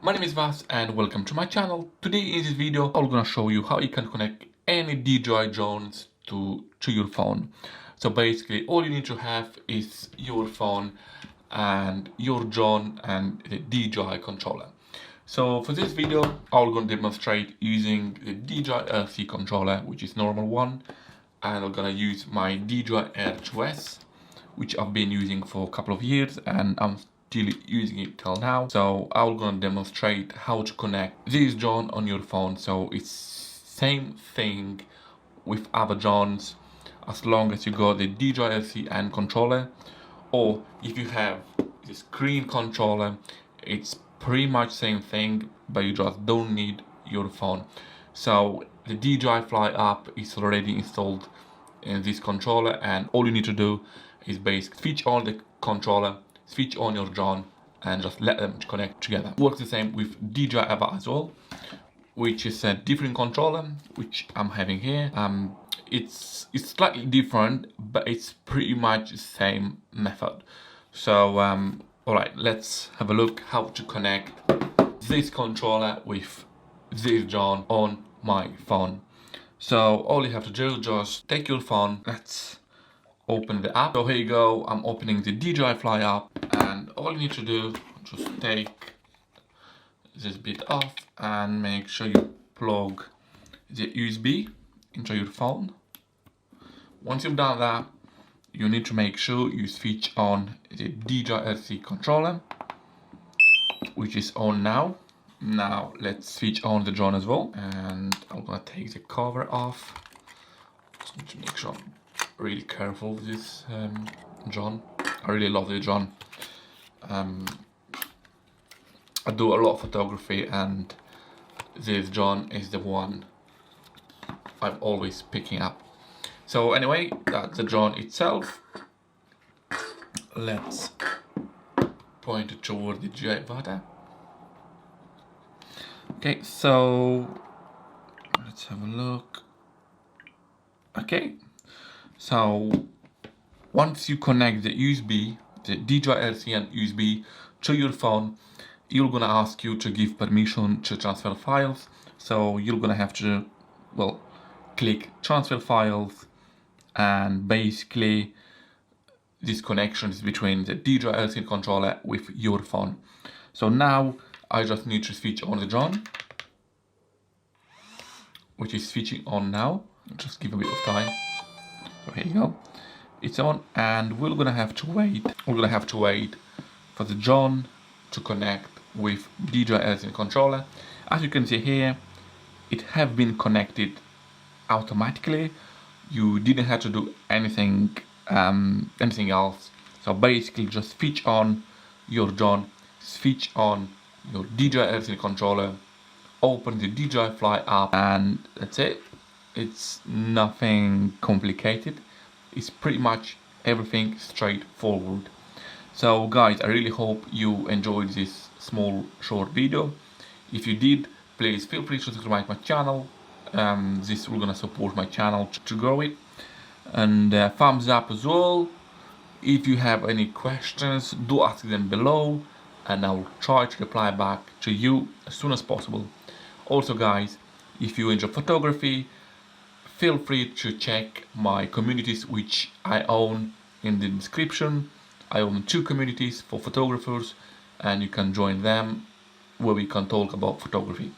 My name is Vas and welcome to my channel. Today in this video I'm gonna show you how you can connect any DJI drones to your phone. So basically all you need to have is your phone and your drone and the DJI controller. So for this video I'm gonna demonstrate using the DJI LC controller, which is normal one, and I'm gonna use my DJI Air 2S, which I've been using for a couple of years and I'm still using it till now. So I'm gonna demonstrate how to connect this drone on your phone. So it's same thing with other drones, as long as you got the DJI LC and controller, or if you have the screen controller, it's pretty much same thing, but you just don't need your phone. So the DJI Fly app is already installed in this controller, and all you need to do is basically switch on the controller, switch on your drone, and just let them connect together. Works the same with DJI Ava as well, which is a different controller, which I'm having here. It's slightly different, but it's pretty much the same method. So alright, let's have a look how to connect this controller with this drone on my phone. So all you have to do, just take your phone, let's open the app. So here you go, I'm opening the DJI Fly app, and all you need to do, just take this bit off and make sure you plug the USB into your phone. Once you've done that, you need to make sure you switch on the DJI LC controller, which is on now. Now let's switch on the drone as well, and I'm gonna take the cover off. Just need to make sure I'm really careful with this drone. I really love the drone. I do a lot of photography, and this drone is the one I'm always picking up. So anyway, that's the drone itself. Let's point it toward the DJI Vata. Okay, so let's have a look. Okay, so once you connect the USB, the DJI LC and USB to your phone, you're gonna ask you to give permission to transfer files. So you're gonna have to, well, click transfer files, and basically this connection is between the DJI LC controller with your phone. So now I just need to switch on the drone, which is switching on now. Just give a bit of time. So here you go, it's on, and we're gonna have to wait. We're gonna have to wait for the drone to connect with DJI LC controller. As you can see here, it have been connected automatically. You didn't have to do anything else. So basically just switch on your drone, switch on your DJI LC controller, open the DJI Fly app, and that's it. It's nothing complicated. It's pretty much everything straightforward. So guys, I really hope you enjoyed this small short video. If you did, please feel free to subscribe to my channel. This will gonna support my channel to grow it, and thumbs up as well. If you have any questions, do ask them below, and I will try to reply back to you as soon as possible. Also guys, if you enjoy photography, feel free to check my communities, which I own, in the description. I own 2 communities for photographers, and you can join them where we can talk about photography.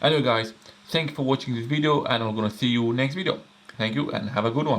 Anyway guys, thank you for watching this video, and I'm gonna see you next video. Thank you and have a good one.